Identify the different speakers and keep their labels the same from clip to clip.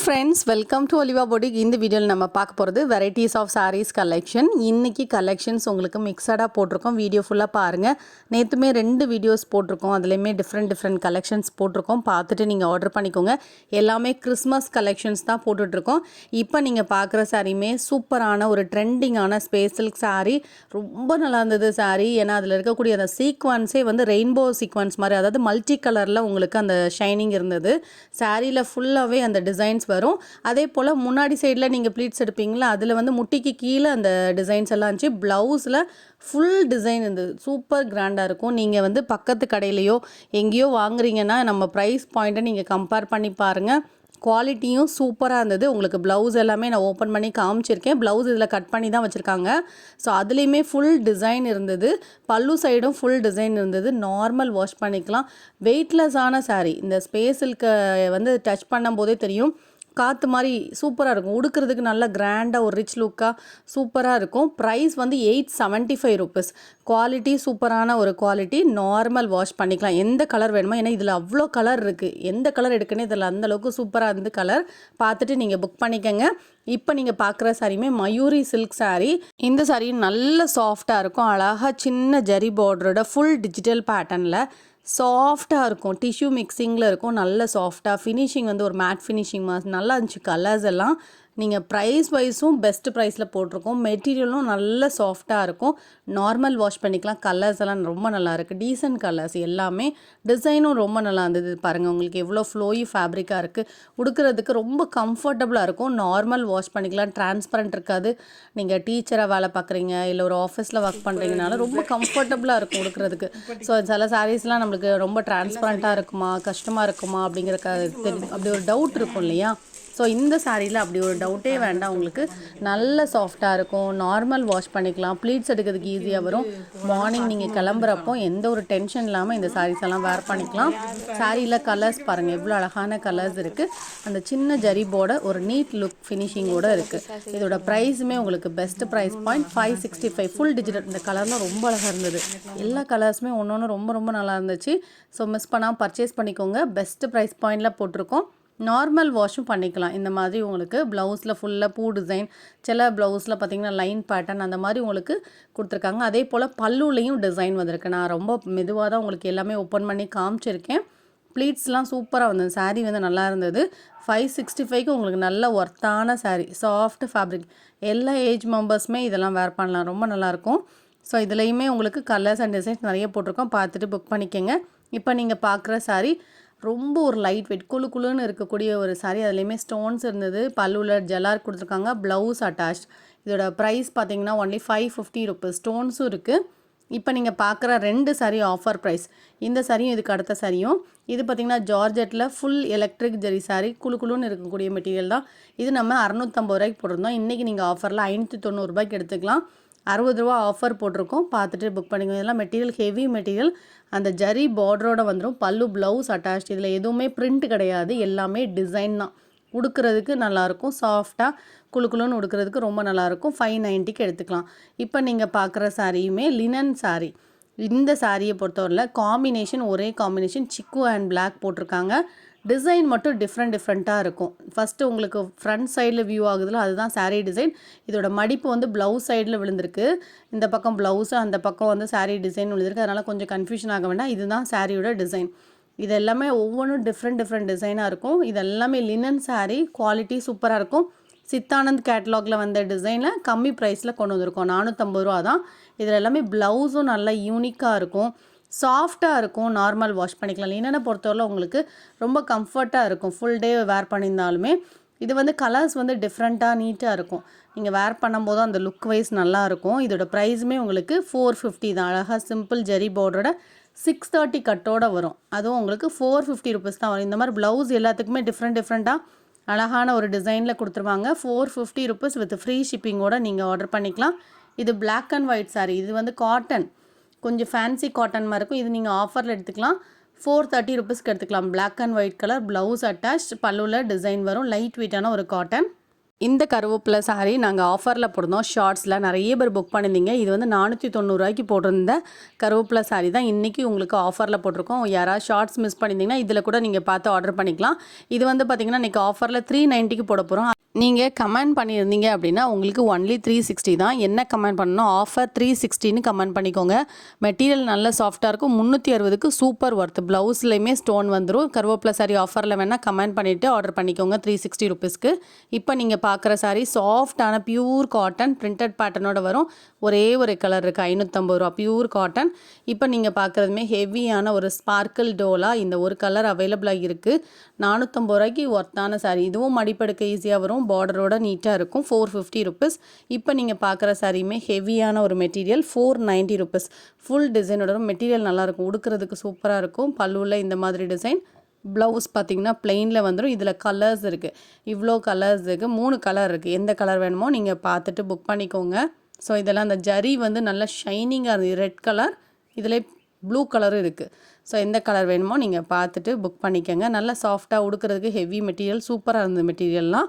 Speaker 1: Friends, welcome to Oliva boutique. இந்த வீடியோவில் நம்ம பார்க்க போகிறது வெரைட்டிஸ் ஆஃப் சாரீஸ் கலெக்ஷன். இன்றைக்கி கலெக்ஷன்ஸ் உங்களுக்கு மிக்சடாக போட்டிருக்கோம். வீடியோ ஃபுல்லாக பாருங்கள். நேற்றுமே 2 வீடியோஸ் போட்டிருக்கோம். அதுலேயுமே டிஃப்ரெண்ட் கலெக்ஷன்ஸ் போட்டிருக்கோம். பார்த்துட்டு நீங்கள் ஆர்டர் பண்ணிக்கோங்க. எல்லாமே கிறிஸ்மஸ் கலெக்ஷன்ஸ் தான் போட்டுட்ருக்கோம். இப்போ நீங்கள் பார்க்குற சாரியுமே சூப்பரான ஒரு ட்ரெண்டிங்கான ஸ்பேஸ் சில்க் சாரீ. ரொம்ப நல்லா இருந்தது சாரீ. ஏன்னா அதில் இருக்கக்கூடிய அந்த சீக்வன்ஸே வந்து ரெயின்போ சீக்வன்ஸ் மாதிரி, அதாவது மல்டி கலரில் உங்களுக்கு அந்த ஷைனிங் இருந்தது. சாரியில் ஃபுல்லாகவே அந்த டிசைன்ஸ் வரும். அதே போல் முன்னாடி சைடில் நீங்கள் ப்ளீட்ஸ் எடுப்பீங்களா, அதில் வந்து முட்டிக்கு கீழே அந்த டிசைன்ஸ் எல்லாம் இருந்துச்சு. ப்ளவுஸில் ஃபுல் டிசைன் இருந்தது. சூப்பர் கிராண்டாக இருக்கும். நீங்கள் வந்து பக்கத்து கடையிலையோ எங்கேயோ வாங்குறீங்கன்னா நம்ம ப்ரைஸ் பாயிண்ட்டை நீங்கள் கம்பேர் பண்ணி பாருங்கள். குவாலிட்டியும் சூப்பராக இருந்தது. உங்களுக்கு ப்ளவுஸ் எல்லாமே நான் ஓப்பன் பண்ணி காமிச்சிருக்கேன். ப்ளவுஸ் இதில் கட் பண்ணி தான் வச்சுருக்காங்க. ஸோ அதுலேயுமே ஃபுல் டிசைன் இருந்தது. பல்லு சைடும் ஃபுல் டிசைன் இருந்தது. நார்மல் வாஷ் பண்ணிக்கலாம். வெயிட்லெஸ்ஸான சாரீ. இந்த ஸ்பேஸ் சில்கை வந்து டச் பண்ணும்போதே தெரியும், காற்று மாதிரி சூப்பராக இருக்கும். உடுக்கிறதுக்கு நல்லா கிராண்டாக ஒரு ரிச் லுக்காக சூப்பராக இருக்கும். ப்ரைஸ் வந்து 875 ருபீஸ். குவாலிட்டி சூப்பரான ஒரு குவாலிட்டி. நார்மல் வாஷ் பண்ணிக்கலாம். எந்த கலர் வேணுமோ, ஏன்னா இதில் அவ்வளோ கலர் இருக்குது. எந்த கலர் எடுக்குன்னு இதில் அந்தளவுக்கு சூப்பராக இருந்து கலர் பார்த்துட்டு நீங்கள் புக் பண்ணிக்கோங்க. இப்போ நீங்கள் பார்க்குற சாரியுமே மயூரி சில்க் சாரீ. இந்த சாரியும் நல்ல சாஃப்டாக இருக்கும். அழகாக சின்ன ஜரி பார்டரோட ஃபுல் டிஜிட்டல் பேட்டர்னில் சாஃப்டாக இருக்கும். டிஷ்யூ மிக்சிங்கில் இருக்கும். நல்ல சாஃப்டாக ஃபினிஷிங் வந்து ஒரு மேட் ஃபினிஷிங் மாதிரி நல்லா இருந்துச்சு. கலர்ஸ் எல்லாம் நீங்கள் ப்ரைஸ் வைஸும் பெஸ்ட் ப்ரைஸில் போட்டிருக்கோம். மெட்டீரியலும் நல்ல சாஃப்டாக இருக்கும். நார்மல் வாஷ் பண்ணிக்கலாம். கலர்ஸ் எல்லாம் ரொம்ப நல்லா இருக்குது. டீசன்ட் கலர்ஸ் எல்லாமே. டிசைனும் ரொம்ப நல்லா இருந்தது. பாருங்கள், உங்களுக்கு எவ்வளோ ஃப்ளோயி ஃபேப்ரிக்காக இருக்குது. உடுக்கிறதுக்கு ரொம்ப கம்ஃபர்டபுளாக இருக்கும். நார்மல் வாஷ் பண்ணிக்கலாம். டிரான்ஸ்பரண்ட் இருக்காது. நீங்கள் டீச்சராக வேலை பார்க்குறீங்க, இல்லை ஒரு ஆஃபீஸில் ஒர்க் பண்ணுறீங்கனால ரொம்ப கம்ஃபர்டபுளாக இருக்கும் உடுக்கிறதுக்கு. ஸோ சில சாரீஸ்லாம் நம்மளுக்கு ரொம்ப டிரான்ஸ்பரண்ட்டாக இருக்குமா, கஷ்டமாக இருக்குமா அப்படிங்கிற அப்படி ஒரு டவுட் இருக்கும் இல்லையா. ஸோ இந்த சாரியில் அப்படி ஒரு டவுட்டே வேண்டாம். உங்களுக்கு நல்ல சாஃப்டாக இருக்கும். நார்மல் வாஷ் பண்ணிக்கலாம். ப்ளீட்ஸ் எடுக்கிறதுக்கு ஈஸியாக வரும். மார்னிங் நீங்கள் கிளம்புறப்போ எந்த ஒரு டென்ஷன் இல்லாமல் இந்த சாரீஸ் எல்லாம் வேர் பண்ணிக்கலாம். சாரியில் கலர்ஸ் பாருங்கள், எவ்வளோ அழகான கலர்ஸ் இருக்குது. அந்த சின்ன ஜரிபோட ஒரு நீட் லுக் ஃபினிஷிங்கோடு இருக்குது. இதோட ப்ரைஸுமே உங்களுக்கு best price point 565. Full digital. இந்த கலர்லாம் ரொம்ப அழகாக இருந்தது. எல்லா கலர்ஸுமே ஒன்று ரொம்ப நல்லா இருந்துச்சு. ஸோ மிஸ் பண்ணாமல் பர்ச்சேஸ் பண்ணிக்கோங்க. பெஸ்ட் ப்ரைஸ் பாயிண்டில் போட்டிருக்கோம். நார்மல் வாஷும் பண்ணிக்கலாம். இந்த மாதிரி உங்களுக்கு ப்ளவுஸில் ஃபுல்லாக பூ டிசைன், சில ப்ளவுஸில் பார்த்திங்கன்னா லைன் பேட்டர்ன் அந்த மாதிரி உங்களுக்கு கொடுத்துருக்காங்க. அதே போல் பல்லுலேயும் டிசைன் வந்திருக்கு. நான் ரொம்ப மெதுவாக தான் உங்களுக்கு எல்லாமே ஓப்பன் பண்ணி காமிச்சிருக்கேன். ப்ளீட்ஸ்லாம் சூப்பராக வந்தது. சாரீ வந்து நல்லா இருந்தது. 565க்கு உங்களுக்கு நல்ல ஒர்த்தான சாரீ. Soft fabric. எல்லா ஏஜ் மெம்பர்ஸுமே இதெல்லாம் வேர் பண்ணலாம். ரொம்ப நல்லாயிருக்கும். ஸோ இதுலேயுமே உங்களுக்கு கலர்ஸ் அண்ட் டிசைன்ஸ் நிறைய போட்டிருக்கோம். பார்த்துட்டு புக் பண்ணிக்கோங்க. இப்போ நீங்கள் பார்க்குற சாரீ ரொம்ப ஒரு லைட் வெயிட் குழுன்னு இருக்கக்கூடிய ஒரு சாரீ. அதுலேயுமே ஸ்டோன்ஸ் இருந்தது. பல்லுவில் ஜலார் கொடுத்துருக்காங்க. Blouse attach. இதோட ப்ரைஸ் பார்த்தீங்கன்னா ஒன்லி 550 ருபீஸ். ஸ்டோன்ஸும் இருக்குது. இப்போ நீங்கள் பார்க்குற 2 சாரீ ஆஃபர் ப்ரைஸ். இந்த சாரியும் இதுக்கு அடுத்த சாரியும். இது பார்த்திங்கன்னா ஜார்ஜெட்டில் ஃபுல் எலக்ட்ரிக் ஜெரி சாரீ. குழுன்னு இருக்கக்கூடிய மெட்டீரியல் தான். இது நம்ம 650 ரூபாய்க்கு போட்டிருந்தோம். இன்றைக்கி நீங்கள் ஆஃபரில் 590 ரூபாய்க்கு எடுத்துக்கலாம். 60 ரூபா ஆஃபர் போட்டிருக்கோம். பார்த்துட்டு புக் பண்ணிக்கோங்க. இதெல்லாம் மெட்டீரியல் ஹெவி மெட்டீரியல். அந்த ஜரி பார்டரோட வந்துடும். பல்லு ப்ளவுஸ் அட்டாச். இதில் எதுவுமே பிரிண்ட் கிடையாது. எல்லாமே டிசைன் தான். உடுக்கிறதுக்கு நல்லாயிருக்கும். சாஃப்டாக குழுன்னு உடுக்கிறதுக்கு ரொம்ப நல்லாயிருக்கும். 590க்கு எடுத்துக்கலாம். இப்போ நீங்கள் பார்க்குற சாரியுமே லினன் சாரீ. இந்த சாரியை பொறுத்தவரையில் காம்பினேஷன் ஒரே காம்பினேஷன். சிக்கு அண்ட் பிளாக் போட்டிருக்காங்க. டிசைன் மட்டும் டிஃப்ரெண்ட்டாக இருக்கும். ஃபஸ்ட்டு உங்களுக்கு ஃப்ரண்ட் சைடில் வியூ ஆகுதுல, அதுதான் சாரீ டிசைன். இதோட மடிப்பு வந்து ப்ளவுஸ் சைடில் விழுந்திருக்கு. இந்த பக்கம் ப்ளவுஸு, அந்த பக்கம் வந்து சாரீ டிசைன் விழுந்திருக்கு. அதனால் கொஞ்சம் கன்ஃபியூஷன் ஆக வேண்டாம். இதுதான் சாரியோட டிசைன். இது எல்லாமே ஒவ்வொன்றும் டிஃப்ரெண்ட் டிசைனாக இருக்கும். இது எல்லாமே லினன் சாரீ. குவாலிட்டி சூப்பராக இருக்கும். சித்தானந்த் கேட்லாகில் வந்த டிசைனில் கம்மி ப்ரைஸில் கொண்டு வந்திருக்கோம். 450 ரூபா தான். இதில் எல்லாமே ப்ளவுஸும் நல்லா யூனிக்காக இருக்கும். சாஃப்டாக இருக்கும். நார்மல் வாஷ் பண்ணிக்கலாம். லினனை பொறுத்தவரை உங்களுக்கு ரொம்ப கம்ஃபர்ட்டாக இருக்கும். ஃபுல் டே வேர் பண்ணியிருந்தாலுமே. இது வந்து கலர்ஸ் வந்து டிஃப்ரெண்ட்டாக நீட்டாக இருக்கும். நீங்கள் வேர் பண்ணும்போது அந்த லுக் வைஸ் நல்லாயிருக்கும். இதோட ப்ரைஸுமே உங்களுக்கு 450 தான். அழகாக சிம்பிள் ஜெரி பார்டரோட 630 கட்டோடு வரும். அதுவும் உங்களுக்கு 450 ருபீஸ் தான் வரும். இந்த மாதிரி ப்ளவுஸ் எல்லாத்துக்குமே டிஃப்ரெண்ட்டாக அழகான ஒரு டிசைனில் கொடுத்துருவாங்க. 450 ருபீஸ் வித் ஃப்ரீ ஷிப்பிங்கோடு நீங்கள் ஆர்டர் பண்ணிக்கலாம். இது பிளாக் அண்ட் ஒயிட் சாரீ. இது வந்து காட்டன், கொஞ்சம் ஃபேன்சி காட்டன் மாதிரி இருக்கும். இது நீங்கள் ஆஃபரில் எடுத்துக்கலாம். 430 ருபீஸ்க்கு எடுத்துக்கலாம். Black and white colour. Blouse attach. பல்லுவில் டிசைன் வரும். லைட் வெயிட்டான ஒரு காட்டன். இந்த கருவேப்பிலை சாரி நாங்கள் ஆஃபரில் போட்டிருந்தோம். ஷார்ட்ஸில் நிறைய பேர் புக் பண்ணியிருந்தீங்க. இது வந்து 490 போட்டிருந்த கருவேப்பிலை சாரி தான் இன்றைக்கி உங்களுக்கு ஆஃபரில் போட்டிருக்கோம். யாராவது ஷார்ட்ஸ் மிஸ் பண்ணியிருந்தீங்கன்னா இதில் கூட நீங்கள் பார்த்து ஆர்டர் பண்ணிக்கலாம். இது வந்து பார்த்திங்கன்னா இன்றைக்கி ஆஃபரில் 390 போட போகிறோம். நீங்கள் கமெண்ட் பண்ணியிருந்தீங்க அப்படின்னா உங்களுக்கு ஒன்லி 360 தான். என்ன கமெண்ட் பண்ணணும், ஆஃபர் 360ன்னு கமெண்ட் பண்ணிக்கோங்க. மெட்டீரியல் நல்ல சாஃப்டாக இருக்கும். 360க்கு சூப்பர் ஒர்த். ப்ளவுஸ்லையுமே ஸ்டோன் வந்துடும். கருவேப்பிலை சாரி ஆஃபரில் வேணால் கமெண்ட் பண்ணிவிட்டு ஆர்டர் பண்ணிக்கோங்க 360 ருபீஸ்க்கு. இப்போ நீங்கள் பார்க்குற சாரி சாஃப்டான பியூர் காட்டன் பிரிண்டட் பேட்டர்னோட வரும். ஒரே ஒரு கலர் இருக்குது, 550 ரூபா பியூர் காட்டன். இப்போ நீங்கள் பார்க்குறதுமே ஹெவியான ஒரு ஸ்பார்க்கிள் டோலா இந்த ஒரு கலர் அவைலபிளாக இருக்குது. 450 ஒர்த்தான சாரி. இதுவும் மடிப்பெடுக்க ஈஸியாக வரும். பார்டரோட நீட்டாக இருக்கும். 450 ருபீஸ். இப்போ நீங்கள் பார்க்குற சாரியுமே ஹெவியான ஒரு மெட்டீரியல் 490 ருபீஸ். ஃபுல் டிசைனோட மெட்டீரியல் நல்லாயிருக்கும். உடுக்கிறதுக்கு சூப்பராக இருக்கும். பல்லுவில் இந்த மாதிரி டிசைன். ப்ளவுஸ் பார்த்திங்கன்னா ப்ளெயினில் வந்துடும். இதில் கலர்ஸ் இருக்குது. இவ்வளோ கலர்ஸ் இருக்குது. 3 கலர் இருக்குது. எந்த கலர் வேணுமோ நீங்கள் பார்த்துட்டு புக் பண்ணிக்கோங்க. ஸோ இதெல்லாம் அந்த ஜரி வந்து நல்லா ஷைனிங்காக இருந்தது. ரெட் கலர், இதில் ப்ளூ கலரும் இருக்குது. ஸோ எந்த கலர் வேணுமோ நீங்கள் பார்த்துட்டு புக் பண்ணிக்கோங்க. நல்லா சாஃப்டாக உடுக்கிறதுக்கு ஹெவி மெட்டீரியல் சூப்பராக இருந்தது மெட்டீரியல்லாம்.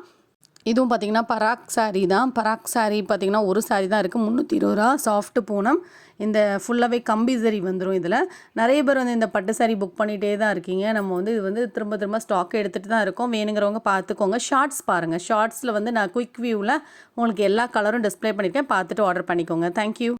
Speaker 1: இதுவும் பார்த்திங்கன்னா பராக் சாரீ தான். பராக் சாரீ பார்த்திங்கன்னா ஒரு சாரீ தான் இருக்குது. 320 ரூபா. சாஃப்ட் பூனம். இந்த ஃபுல்லாகவே கம்பி சரி வந்துடும். இதில் நிறைய பேர் வந்து இந்த பட்டு சாரீ புக் பண்ணிகிட்டே தான் இருக்கீங்க. நம்ம வந்து இது வந்து திரும்ப திரும்ப ஸ்டாக் எடுத்துகிட்டு தான் இருக்கோம். வேணுங்கிறவங்க பார்த்துக்கோங்க. ஷார்ட்ஸ் பாருங்கள். ஷார்ட்ஸில் வந்து நான் குயிக் வியூவில் உங்களுக்கு எல்லா கலரும் டிஸ்ப்ளே பண்ணியிருக்கேன். பார்த்துட்டு ஆர்டர் பண்ணிக்கோங்க. தேங்க்யூ.